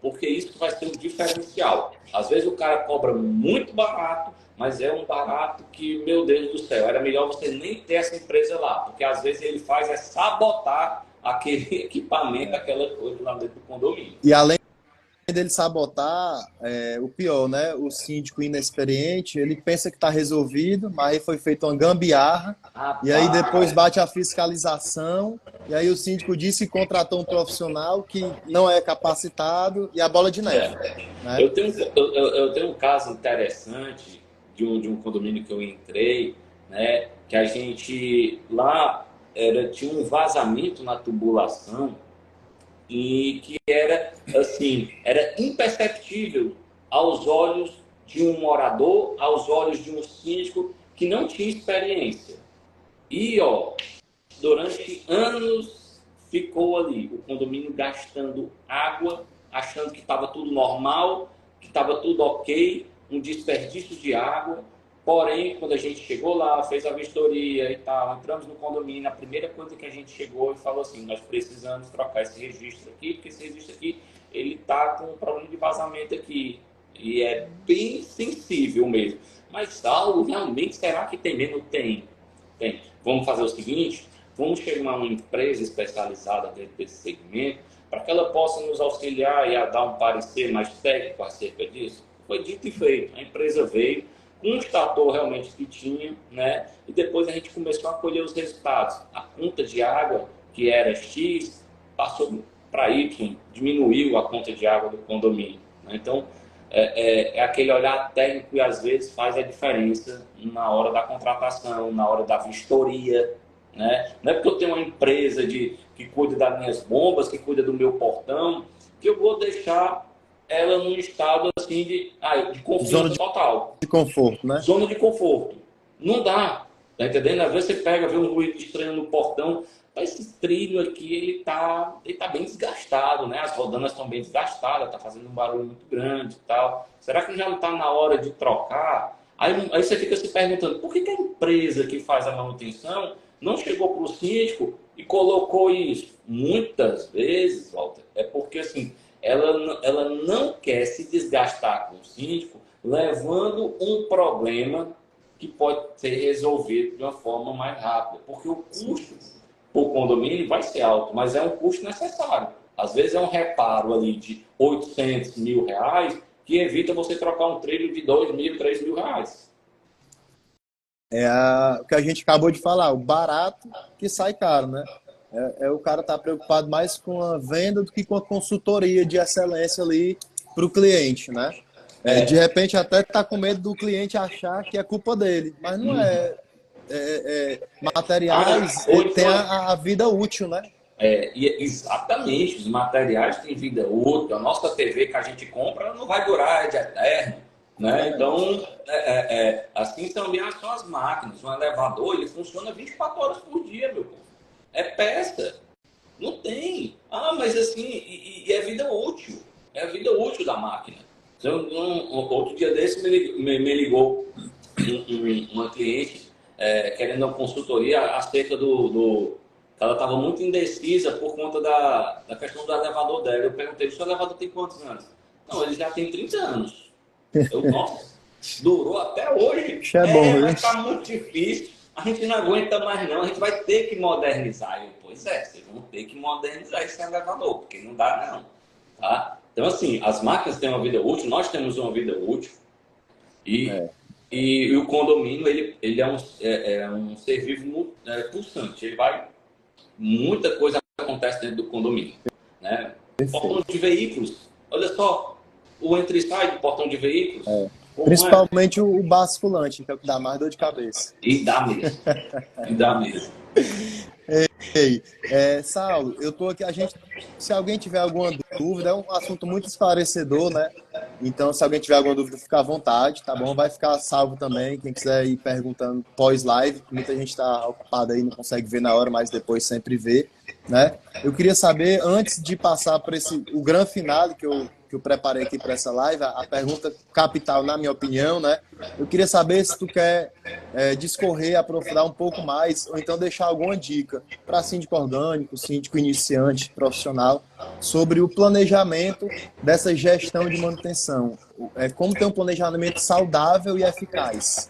S2: porque isso vai ser um diferencial. Às vezes o cara cobra muito barato, mas é um barato que, meu Deus do céu, era melhor você nem ter essa empresa lá, porque às vezes ele faz sabotar aquele equipamento, aquela coisa lá dentro do condomínio.
S1: E além dele sabotar, o pior, né? O síndico inexperiente, ele pensa que está resolvido, mas aí foi feita uma gambiarra, e aí depois bate a fiscalização, e aí o síndico disse que contratou um profissional que não é capacitado, e a bola de neve. Né?
S2: Eu tenho um caso interessante de um condomínio que eu entrei, né? Que a gente lá tinha um vazamento na tubulação, e que era assim, era imperceptível aos olhos de um morador, aos olhos de um síndico que não tinha experiência. E, durante anos ficou ali o condomínio gastando água achando que estava tudo normal, que estava tudo ok, um desperdício de água. Porém, quando a gente chegou lá, fez a vistoria e tal, entramos no condomínio, a primeira coisa que a gente chegou e falou assim, nós precisamos trocar esse registro aqui, porque esse registro aqui, ele está com um problema de vazamento aqui. E é bem sensível mesmo. Mas, Saulo, realmente, será que tem mesmo? Tem. Tem. Vamos fazer o seguinte, vamos chamar uma empresa especializada dentro desse segmento, para que ela possa nos auxiliar e a dar um parecer mais técnico acerca disso. Foi dito e feito. A empresa veio, constatou realmente que tinha, né? E depois a gente começou a colher os resultados. A conta de água, que era X, passou para Y, diminuiu a conta de água do condomínio, né? Então, é aquele olhar técnico e às vezes faz a diferença na hora da contratação, na hora da vistoria, né? Não é porque eu tenho uma empresa que cuida das minhas bombas, que cuida do meu portão, que eu vou deixar ela num estado assim de confiança total.
S1: De conforto, né?
S2: Zona de conforto. Não dá. Tá entendendo? Às vezes você pega, vê um ruído estranho no portão. Esse trilho aqui, ele tá bem desgastado, né? As rodanas estão bem desgastadas, tá fazendo um barulho muito grande e tal. Será que já não está na hora de trocar? Aí você fica se perguntando, por que a empresa que faz a manutenção não chegou para o síndico e colocou isso? Muitas vezes, Walter, é porque assim, ela não quer se desgastar com o síndico, levando um problema que pode ser resolvido de uma forma mais rápida. Porque o custo por condomínio vai ser alto, mas é um custo necessário. Às vezes é um reparo ali de 800 mil reais que evita você trocar um trilho de 2 mil, 3 mil reais.
S1: O que a gente acabou de falar, o barato que sai caro, né? O cara tá preocupado mais com a venda do que com a consultoria de excelência ali para o cliente, né? De repente até tá com medo do cliente achar que é culpa dele, mas não é. Materiais têm a vida útil, né?
S2: Exatamente, os materiais têm vida útil. A nossa TV que a gente compra não vai durar de eterno, né? Então, assim também são as máquinas. Um elevador, ele funciona 24 horas por dia, meu povo. É peça. Não tem. Mas assim, e é vida útil. É a vida útil da máquina. Então, outro dia desse me ligou uma cliente querendo uma consultoria acerca ela estava muito indecisa por conta da questão do elevador dela. Eu perguntei, o seu elevador tem quantos anos? Não, ele já tem 30 anos. Nossa, durou até hoje. Vai ficar muito difícil. A gente não aguenta mais não, a gente vai ter que modernizar. Pois vocês vão ter que modernizar esse elevador, porque não dá não. Tá? Então, assim, as máquinas têm uma vida útil, nós temos uma vida útil. E o condomínio, ele é um ser vivo pulsante. Muita coisa acontece dentro do condomínio, né? Portão de veículos. Olha só, o entra e sai do portão de veículos.
S1: Principalmente o basculante, que é o que dá mais dor de cabeça.
S2: E dá mesmo. E dá mesmo.
S1: Ei, Saulo, eu tô aqui, se alguém tiver alguma dúvida, é um assunto muito esclarecedor, né? Então, se alguém tiver alguma dúvida, fica à vontade, tá bom? Vai ficar salvo também, quem quiser ir perguntando pós-live, muita gente está ocupada aí, não consegue ver na hora, mas depois sempre vê, né? Eu queria saber, antes de passar por o grande finale que eu preparei aqui para essa live, a pergunta capital, na minha opinião, né? Eu queria saber se tu quer discorrer, aprofundar um pouco mais, ou então deixar alguma dica para síndico orgânico, síndico iniciante, profissional, sobre o planejamento dessa gestão de manutenção. Como ter um planejamento saudável e eficaz.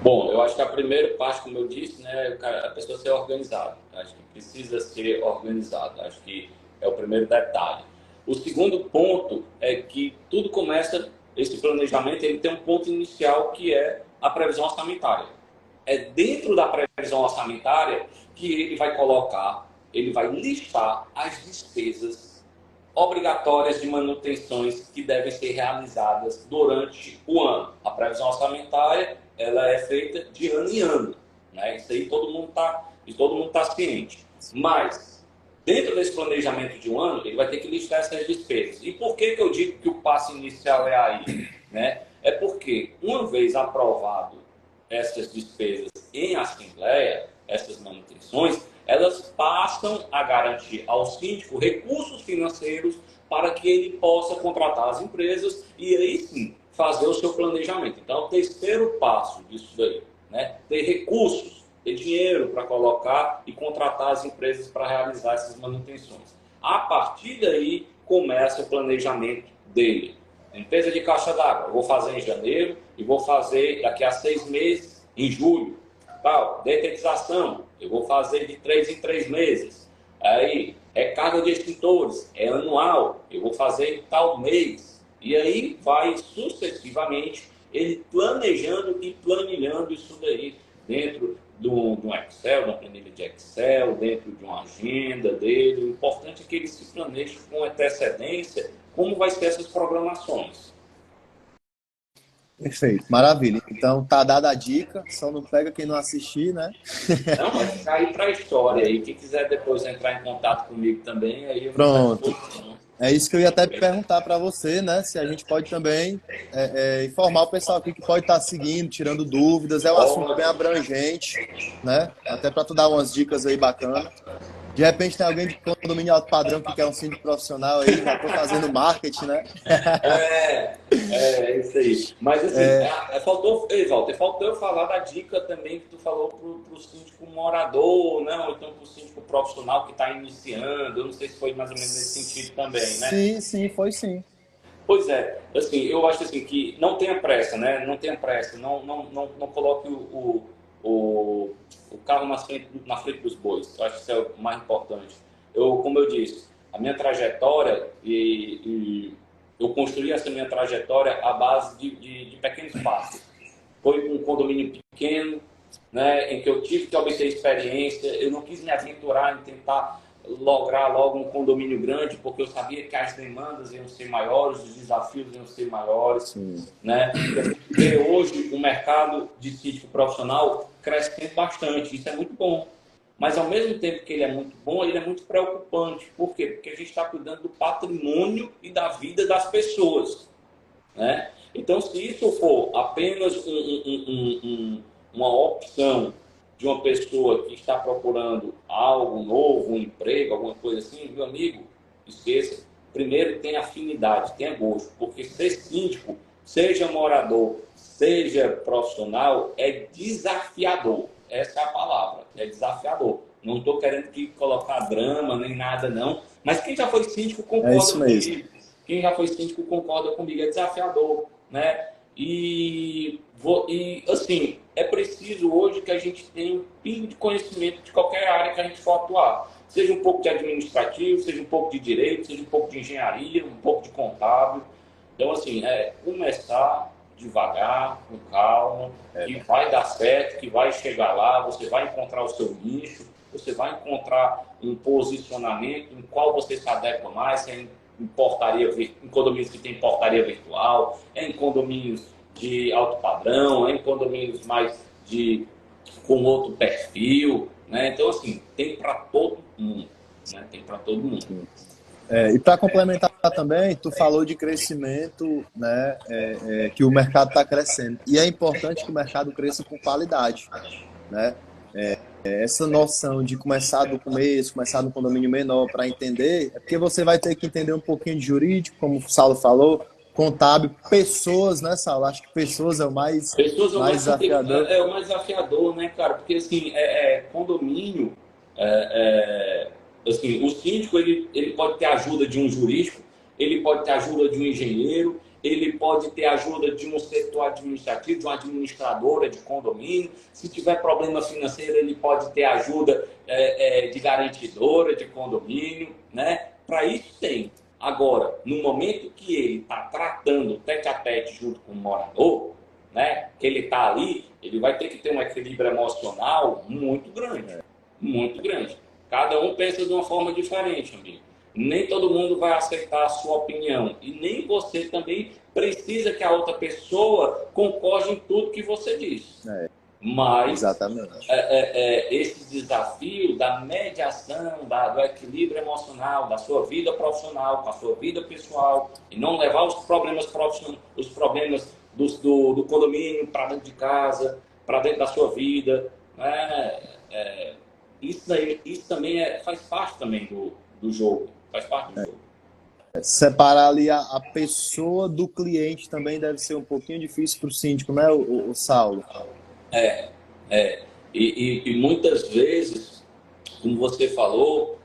S2: Bom, eu acho que a primeira parte, como eu disse, né, a pessoa ser organizada. Acho que precisa ser organizada. Acho que é o primeiro detalhe. O segundo ponto é que tudo começa, esse planejamento, ele tem um ponto inicial que é a previsão orçamentária. É dentro da previsão orçamentária que ele vai listar as despesas obrigatórias de manutenções que devem ser realizadas durante o ano. A previsão orçamentária, ela é feita de ano em ano, né? Isso aí todo mundo tá ciente. Mas dentro desse planejamento de um ano, ele vai ter que listar essas despesas. E por que eu digo que o passo inicial é aí, né? É porque, uma vez aprovado essas despesas em assembleia, essas manutenções, elas passam a garantir ao síndico recursos financeiros para que ele possa contratar as empresas e aí sim fazer o seu planejamento. Então, o terceiro passo disso daí, né? Ter recursos, ter dinheiro para colocar e contratar as empresas para realizar essas manutenções. A partir daí, começa o planejamento dele. Limpeza de caixa d'água, eu vou fazer em janeiro e vou fazer daqui a 6 meses, em julho. Tal, detetização, eu vou fazer de 3 em 3 meses. Aí, recarga de extintores, é anual, eu vou fazer em tal mês. E aí vai sucessivamente ele planejando e planilhando isso daí dentro de um Excel, de uma planilha de Excel, dentro de uma agenda dele. O importante é que ele se planeje com antecedência como vai ser essas programações.
S1: Perfeito, maravilha. Então tá dada a dica, só não pega quem não assistir, né?
S2: Não, vai ficar aí para a história. E quem quiser depois entrar em contato comigo também, aí eu vou estar à
S1: Pronto.
S2: disposição.
S1: É isso que eu ia até perguntar para você, né? Se a gente pode também informar o pessoal aqui que pode estar seguindo, tirando dúvidas. É um assunto bem abrangente, né? Até para tu dar umas dicas aí bacanas. De repente tem alguém de condomínio alto padrão que quer um síndico profissional aí, já estou fazendo marketing, né?
S2: É isso aí. Mas assim, faltou, ei, Walter, faltou eu falar da dica também que tu falou pro síndico morador, né? Ou então pro síndico profissional que está iniciando. Eu não sei se foi mais ou menos nesse sentido também, né?
S1: Sim, foi sim.
S2: Pois é, assim, eu acho assim que não tenha pressa, né? Não tenha pressa, não coloque o carro na frente dos bois. Eu acho que isso é o mais importante. Como eu disse, a minha trajetória e eu construí essa minha trajetória à base de pequenos passos. Foi um condomínio pequeno, né, em que eu tive que obter experiência. Eu não quis me aventurar em tentar lograr logo um condomínio grande, porque eu sabia que as demandas iam ser maiores, os desafios iam ser maiores. Né? E a gente vê hoje o mercado de síndico profissional crescendo bastante. Isso é muito bom. Mas, ao mesmo tempo que ele é muito bom, ele é muito preocupante. Por quê? Porque a gente está cuidando do patrimônio e da vida das pessoas. Né? Então, se isso for apenas uma opção de uma pessoa que está procurando algo novo, um emprego, alguma coisa assim, meu amigo, esqueça. Primeiro, tenha afinidade, tenha gosto. Porque ser síndico, seja morador, seja profissional, é desafiador. Essa é a palavra, é desafiador. Não estou querendo colocar drama nem nada, não. Mas quem já foi síndico concorda comigo. Quem já foi síndico concorda comigo. É desafiador, né? Assim, é preciso hoje que a gente tenha um pingo de conhecimento de qualquer área que a gente for atuar. Seja um pouco de administrativo, seja um pouco de direito, seja um pouco de engenharia, um pouco de contábil. Então, assim, começar devagar, com calma, que vai dar certo, que vai chegar lá, você vai encontrar o seu nicho, você vai encontrar um posicionamento em qual você se adequa mais, se é em condomínios que tem portaria virtual, em condomínios de alto padrão, em condomínios mais com outro perfil, né? Então, assim, tem para todo mundo, né? Tem para todo mundo.
S1: E para complementar também, tu falou de crescimento, né? Que o mercado está crescendo. E é importante que o mercado cresça com qualidade, né? Essa noção de começar do começo, começar no condomínio menor para entender, é porque você vai ter que entender um pouquinho de jurídico, como o Saulo falou, contábil, pessoas, né, Saulo? Acho que pessoas é o mais desafiador.
S2: É o mais desafiador, né, cara? Porque, assim, condomínio, assim, o síndico, ele pode ter ajuda de um jurídico, ele pode ter ajuda de um engenheiro, ele pode ter ajuda de um setor administrativo, de uma administradora de condomínio. Se tiver problema financeiro, ele pode ter ajuda de garantidora de condomínio, né? Para isso tem. Agora, no momento que ele está tratando tete a tete junto com o morador, né? Que ele está ali, ele vai ter que ter um equilíbrio emocional muito grande. Muito grande. Cada um pensa de uma forma diferente, amigo. Nem todo mundo vai aceitar a sua opinião. E nem você também precisa que a outra pessoa concorde em tudo que você diz. Mas esse desafio da mediação, do equilíbrio emocional, da sua vida profissional, com a sua vida pessoal, e não levar os problemas profissionais, os problemas do condomínio para dentro de casa, para dentro da sua vida, isso também faz parte também do jogo. Faz parte do jogo.
S1: separar ali a pessoa do cliente também deve ser um pouquinho difícil para o síndico, né, o Saulo?
S2: É, é. E muitas vezes, como você falou,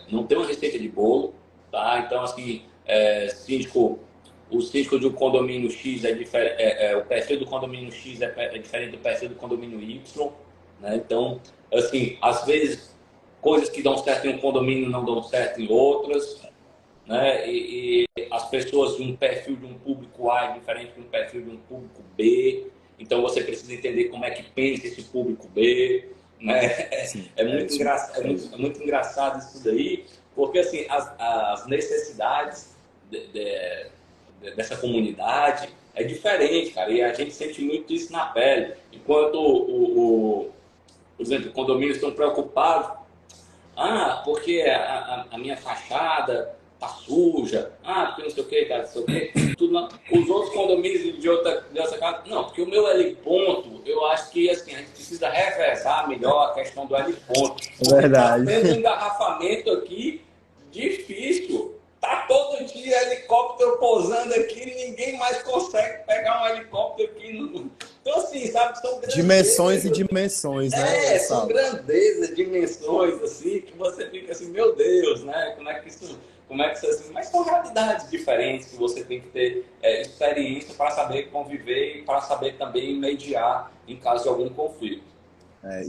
S2: não tem uma receita de bolo, tá? Então, assim, o síndico de um condomínio X o perfil do condomínio X é diferente do perfil do condomínio Y, né? Então, assim, às vezes, coisas que dão certo em um condomínio não dão certo em outras, né? E as pessoas de um perfil de um público A é diferente de um perfil de um público B. Então você precisa entender como é que pensa esse público B, né?
S1: Sim,
S2: É
S1: é
S2: muito
S1: isso
S2: engraçado,
S1: mesmo.
S2: é muito engraçado isso daí, porque assim as necessidades dessa comunidade é diferente, cara. E a gente sente muito isso na pele. Enquanto por exemplo, condomínios estão preocupados porque a minha fachada tá suja. Porque não sei o que, cara, não sei o que. Os outros condomínios de outra casa. Não, porque o meu L ponto, eu acho que assim, a gente precisa revezar melhor a questão do L ponto.
S1: É
S2: Porque tá
S1: verdade.
S2: tendo um engarrafamento aqui difícil. Tá todo dia helicóptero pousando aqui e ninguém mais consegue pegar um helicóptero aqui. Então, assim, sabe, são
S1: Dimensões e
S2: grandezas.
S1: dimensões, né,
S2: São
S1: Saulo?
S2: grandezas, dimensões, assim, que você fica assim, meu Deus, né? Como é que isso assim? Mas são realidades diferentes que você tem que ter experiência para saber conviver e para saber também mediar em caso de algum conflito.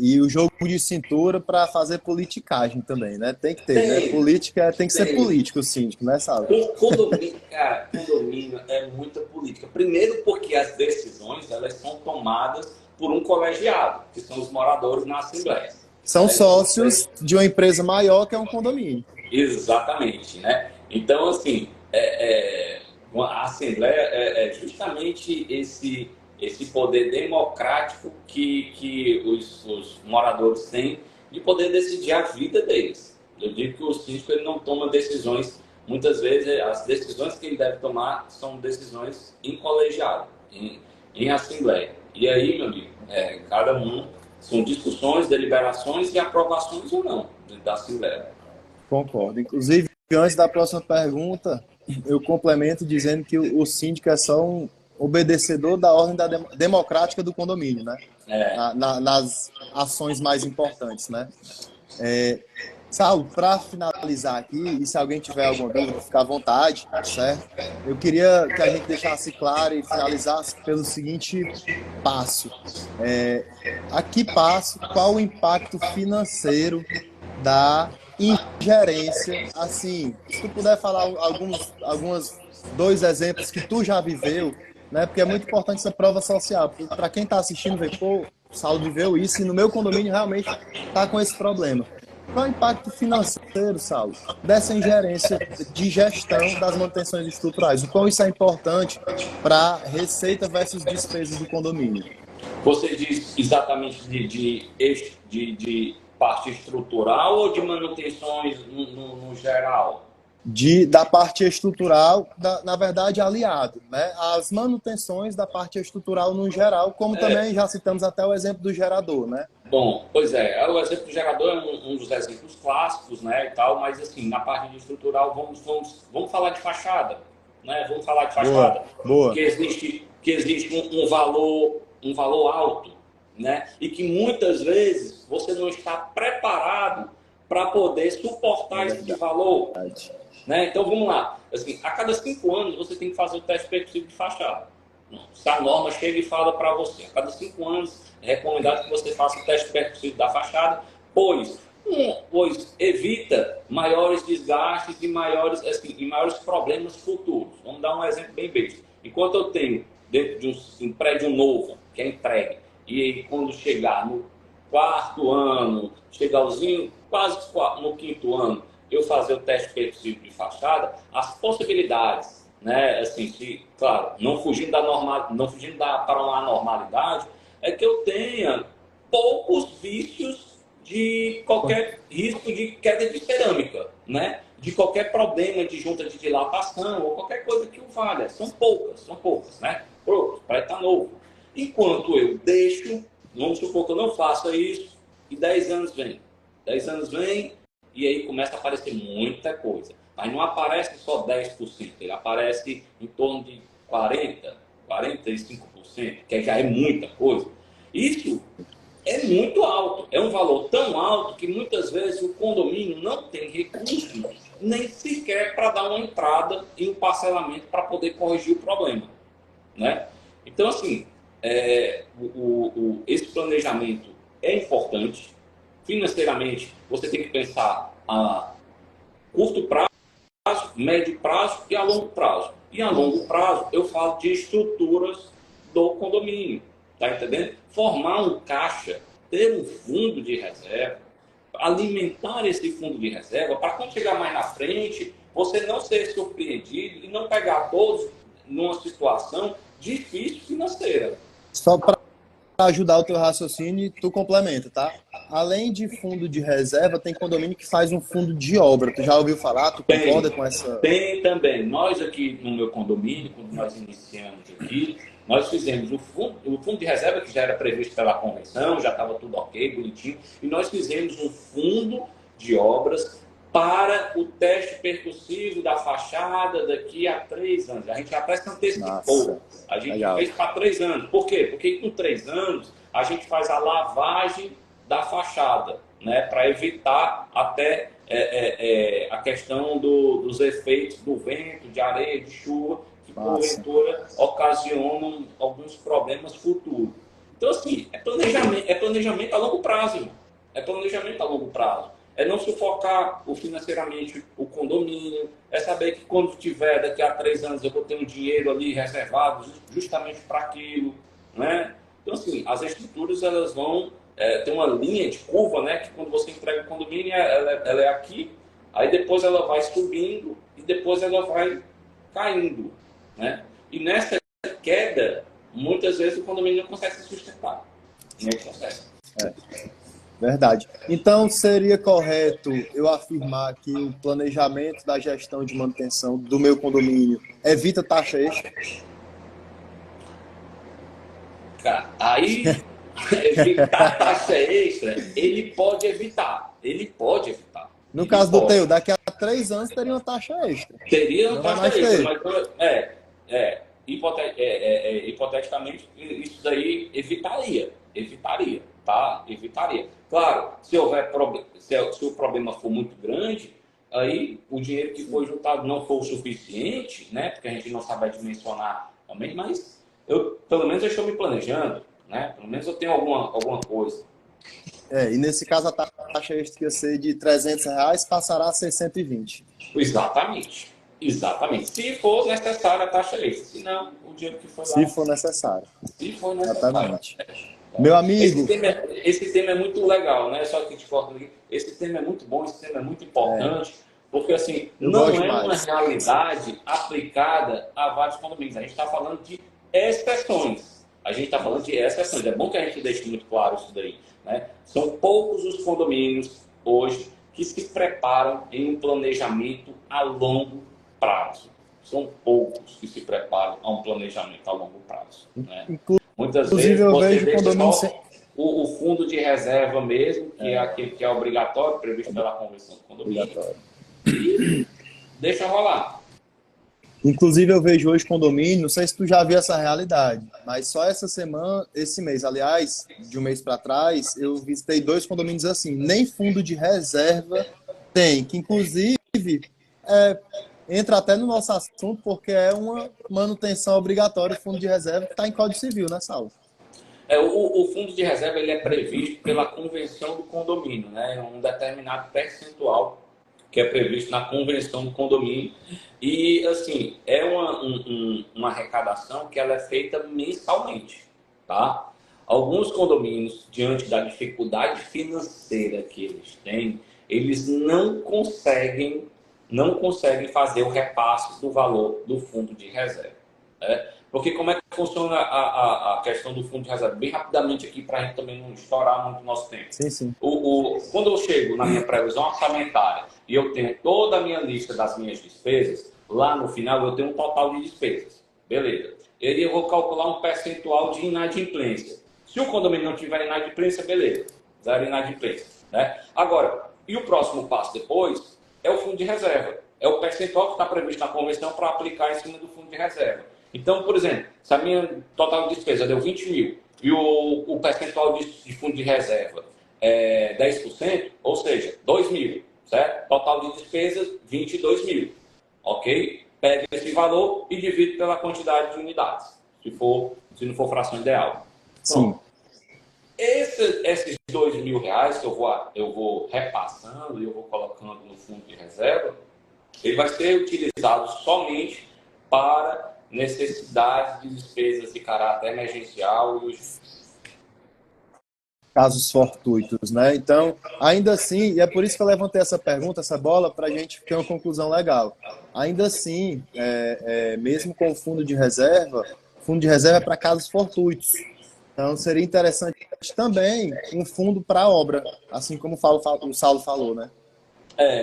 S1: E o jogo de cintura para fazer politicagem também, né? Tem que ter, né?
S2: Tem,
S1: Política tem que ser
S2: tem.
S1: político, o síndico, né, Saulo?
S2: Condomínio, cara, condomínio é muita política. Primeiro porque as decisões, elas são tomadas por um colegiado, que são os moradores na Assembleia.
S1: São
S2: Né? Então,
S1: sócios de uma empresa maior que é um condomínio.
S2: exatamente, né? Então, assim, a Assembleia é justamente esse poder democrático que os moradores têm de poder decidir a vida deles. Eu digo que o síndico ele não toma decisões, muitas vezes as decisões que ele deve tomar são decisões em colegiado, em Assembleia. E aí, meu amigo, cada um são discussões, deliberações e aprovações ou não dentro da Assembleia.
S1: Concordo. Inclusive, antes da próxima pergunta, eu complemento dizendo que o síndico é só um obedecedor da ordem democrática do condomínio, né?
S2: É,
S1: Nas ações mais importantes, né? Saulo, para finalizar aqui, e se alguém tiver alguma dúvida, fica à vontade, certo? Eu queria que a gente deixasse claro e finalizasse pelo seguinte passo. É, aqui passo, qual o impacto financeiro da ingerência? Assim, se tu puder falar algumas dois exemplos que tu já viveu, né? Porque é muito importante essa prova social. Para quem está assistindo, ver, pô, o Saulo viveu isso e no meu condomínio realmente está com esse problema. Qual é o impacto financeiro, Saulo, dessa ingerência de gestão das manutenções estruturais? O quão isso é importante para receita versus despesas do condomínio?
S2: você diz exatamente de parte estrutural ou de manutenções no geral?
S1: Da parte estrutural, na verdade, aliado, né? As manutenções da parte estrutural no geral, como também já citamos até o exemplo do gerador, né?
S2: Bom, pois o exemplo do gerador é um dos exemplos clássicos, né, e tal, mas assim, na parte de estrutural, vamos falar de fachada, né? Vamos falar de
S1: Boa,
S2: fachada,
S1: boa.
S2: que existe um valor alto, né? E que muitas vezes você não está preparado para poder
S1: É
S2: suportar esse
S1: verdade.
S2: valor, né? Então vamos lá. Assim, a cada 5 anos você tem que fazer o teste percussivo de fachada. Se a norma chega e fala para você, a cada 5 anos é recomendado que você faça o teste percussivo da fachada, pois evita maiores desgastes e maiores problemas futuros. Vamos dar um exemplo bem besta. Enquanto eu tenho dentro de um prédio novo, que é entregue, e aí quando chegar no quarto ano, chegarzinho quase no quinto ano, eu fazer o teste percussivo de fachada, as possibilidades, né, assim, claro, não fugindo para uma anormalidade, é que eu tenha poucos vícios de qualquer risco de queda de cerâmica, né? De qualquer problema de junta de dilatação ou qualquer coisa que o valha. São poucas, né? Pronto, para estar novo. Enquanto eu deixo, vamos supor que eu não faça isso, e 10 anos vem. 10 anos vem, e aí começa a aparecer muita coisa. Aí não aparece só 10%, ele aparece em torno de 40%, 45%, que já é muita coisa. Isso é muito alto, é um valor tão alto que muitas vezes o condomínio não tem recursos nem sequer para dar uma entrada em um parcelamento para poder corrigir o problema, né? Então, assim, esse planejamento é importante. Financeiramente, você tem que pensar a curto prazo, médio prazo e a longo prazo. E a longo prazo, eu falo de estruturas do condomínio, tá entendendo? Formar um caixa, ter um fundo de reserva, alimentar esse fundo de reserva, para quando chegar mais na frente, você não ser surpreendido e não pegar todos numa situação difícil financeira.
S1: Só para ajudar o teu raciocínio, tu complementa, tá? Além de fundo de reserva, tem condomínio que faz um fundo de obra. Tu já ouviu falar? Tu concorda com essa?
S2: Tem também. Nós aqui no meu condomínio, quando nós iniciamos aqui, nós fizemos o fundo de reserva, que já era previsto pela convenção, já estava tudo ok, bonitinho, e nós fizemos um fundo de obras para o teste percussivo da fachada daqui a 3 anos. A gente até se antecipou.
S1: Nossa,
S2: a gente
S1: legal.
S2: fez para 3 anos. Por quê? Porque com 3 anos a gente faz a lavagem da fachada, né, para evitar até a questão dos efeitos do vento, de areia, de chuva, que porventura ocasionam alguns problemas futuros. Então, assim, é planejamento a longo prazo, irmão. É planejamento a longo prazo. É não sufocar financeiramente o condomínio, é saber que quando tiver, daqui a 3 anos, eu vou ter um dinheiro ali reservado justamente para aquilo, né? Então, assim, as estruturas, elas vão ter uma linha de curva, né? Que quando você entrega o condomínio, ela é aqui, aí depois ela vai subindo e depois ela vai caindo, né? E nessa queda, muitas vezes o condomínio não consegue se sustentar. Não consegue.
S1: Verdade. Então, seria correto eu afirmar que o planejamento da gestão de manutenção do meu condomínio evita taxa extra?
S2: Cara, aí evitar taxa extra, ele pode evitar. Ele pode evitar.
S1: No caso do teu, daqui a 3 anos teria uma taxa extra.
S2: Teria uma taxa extra,
S1: ter.
S2: mas hipoteticamente, isso daí evitaria, tá? Evitaria. Claro, se houver se o problema for muito grande, aí o dinheiro que foi juntado não for o suficiente, né? Porque a gente não sabe dimensionar também, mas pelo menos eu estou me planejando, né? Pelo menos eu tenho alguma coisa.
S1: E nesse caso a taxa extra que ia ser de R$300 passará a ser 120.
S2: Exatamente. Se for necessária a taxa extra. Se não, o dinheiro que foi lá.
S1: Se for necessário.
S2: Se for necessário.
S1: Exatamente. Meu amigo.
S2: Esse tema é muito legal, né? Só que te corto aqui. Esse tema é muito bom, esse tema é muito importante. Porque, assim, não é uma realidade aplicada a vários condomínios. A gente está falando de exceções. É bom que a gente deixe muito claro isso daí, né? São poucos os condomínios hoje que se preparam em um planejamento a longo prazo. São poucos que se preparam a um planejamento a longo prazo, né? Muitas vezes você deixa só o fundo de reserva mesmo, que é aquele que é obrigatório, previsto pela Convenção do Condomínio, e deixa rolar.
S1: Inclusive eu vejo hoje condomínio, não sei se tu já viu essa realidade, mas só esse mês, aliás, de um mês para trás, eu visitei 2 condomínios assim, nem fundo de reserva tem, que inclusive entra até no nosso assunto, porque é uma manutenção obrigatória do fundo de reserva que está em Código Civil, né, Saulo?
S2: O fundo de reserva ele é previsto pela convenção do condomínio, né? Um determinado percentual que é previsto na convenção do condomínio. E, assim, é uma arrecadação que ela é feita mensalmente, tá? Alguns condomínios, diante da dificuldade financeira que eles têm, eles não conseguem fazer o repasse do valor do fundo de reserva, né? Porque como é que funciona a questão do fundo de reserva? Bem rapidamente aqui, para a gente também não estourar muito o nosso tempo.
S1: Sim.
S2: Quando eu chego na minha previsão orçamentária e eu tenho toda a minha lista das minhas despesas, lá no final eu tenho um total de despesas. Beleza. E aí eu vou calcular um percentual de inadimplência. Se o condomínio não tiver inadimplência, beleza. Zero inadimplência, né? Agora, e o próximo passo depois é o fundo de reserva. é o percentual que está previsto na convenção para aplicar em cima do fundo de reserva. Então, por exemplo, se a minha total despesa deu 20 mil e o percentual de fundo de reserva é 10%, ou seja, 2 mil, certo? Total de despesas, 22 mil, ok? Pega esse valor e divide pela quantidade de unidades, se não for fração ideal.
S1: Sim.
S2: Pronto. Esses 2 mil reais que eu vou repassando e eu vou colocando no fundo de reserva, ele vai ser utilizado somente para necessidades de despesas de caráter emergencial e
S1: Casos fortuitos, né? Então, ainda assim, e é por isso que eu levantei essa pergunta, essa bola, para a gente ter uma conclusão legal. Ainda assim, mesmo com o fundo de reserva é para casos fortuitos. Então, seria interessante também um fundo para obra, assim como o Saulo falou, né?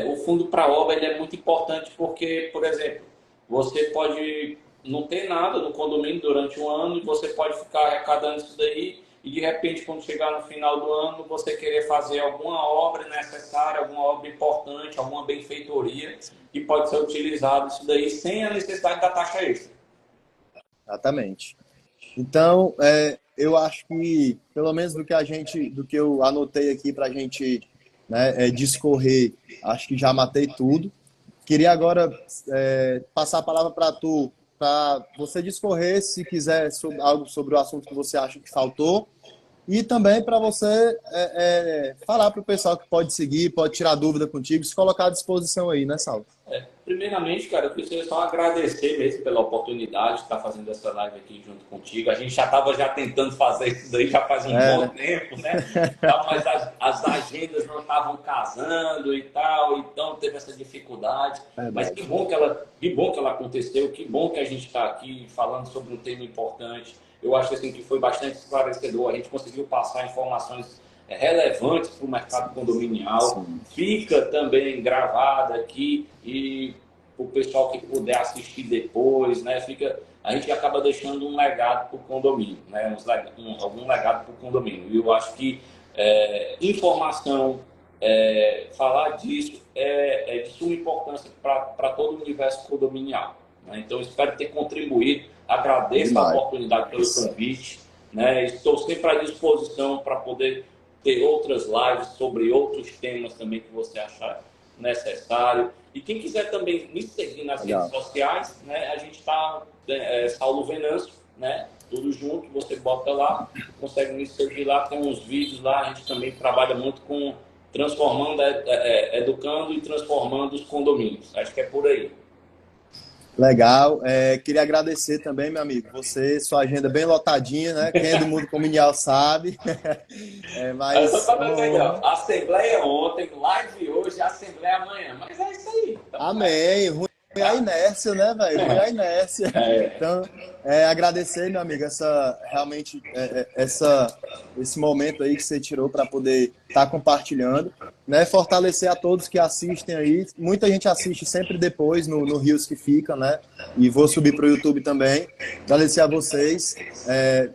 S2: o fundo para obra ele é muito importante porque, por exemplo, você pode não ter nada no condomínio durante um ano e você pode ficar arrecadando isso daí e de repente quando chegar no final do ano você querer fazer alguma obra necessária, alguma obra importante, alguma benfeitoria e pode ser utilizado isso daí sem a necessidade da taxa extra.
S1: Exatamente. Então, eu acho que, pelo menos do que eu anotei aqui para a gente, né, discorrer, acho que já matei tudo. Queria agora passar a palavra para tu, para você discorrer, se quiser, algo sobre o assunto que você acha que faltou, e também para você falar para o pessoal que pode seguir, pode tirar dúvida contigo, se colocar à disposição aí, né, Saulo?
S2: Primeiramente, cara, eu queria só agradecer mesmo pela oportunidade de estar fazendo essa live aqui junto contigo. A gente já estava tentando fazer isso daí já faz um bom tempo, né? Mas as agendas não estavam casando e tal, então teve essa dificuldade. Mas que bom que ela aconteceu, que bom que a gente está aqui falando sobre um tema importante. Eu acho assim, que foi bastante esclarecedor. A gente conseguiu passar informações relevantes para o mercado condominial. Sim. Fica também gravada aqui e o pessoal que puder assistir depois, né? A gente acaba deixando um legado para o condomínio, né? Algum legado para o condomínio. E eu acho que informação, falar disso é de suma importância para todo o universo condominial. Né? Então, espero ter contribuído. Agradeço a oportunidade pelo convite. Né? Estou sempre à disposição para poder ter outras lives sobre outros temas também que você achar necessário. E quem quiser também me seguir nas redes sociais, né? A gente está Saulo Venâncio, né? Tudo junto, você bota lá, consegue me seguir lá, tem uns vídeos lá, a gente também trabalha muito com transformando, educando e transformando os condomínios. Acho que é por aí.
S1: Legal. Queria agradecer também, meu amigo. Sua agenda bem lotadinha, né? Quem é do mundo condominial sabe.
S2: Mas Assembleia ontem, live hoje, Assembleia amanhã. Mas é isso aí.
S1: Amém. Ruim a inércia, né, velho? Ruim a inércia. Então, agradecer, meu amigo, realmente esse momento aí que você tirou para poder estar compartilhando, né? Fortalecer a todos que assistem aí. Muita gente assiste sempre depois no Reels que fica, né? E vou subir para o YouTube também. Agradecer a vocês.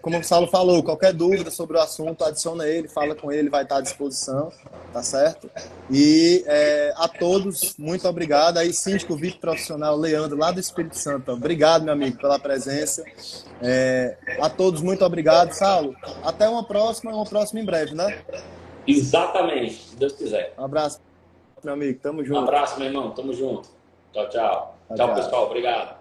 S1: Como o Saulo falou, qualquer dúvida sobre o assunto, adiciona ele, fala com ele, vai estar à disposição, tá certo? E a todos, muito obrigado. Aí, síndico VIP profissional Leandro, lá do Espírito Santo. Obrigado, meu amigo, pela presença. A todos, muito obrigado. Saulo, até uma próxima em breve, né?
S2: Exatamente, se Deus quiser.
S1: Um abraço, meu amigo. Tamo junto.
S2: Um abraço, meu irmão. Tamo junto. Tchau, tchau. Tchau, pessoal. Obrigado.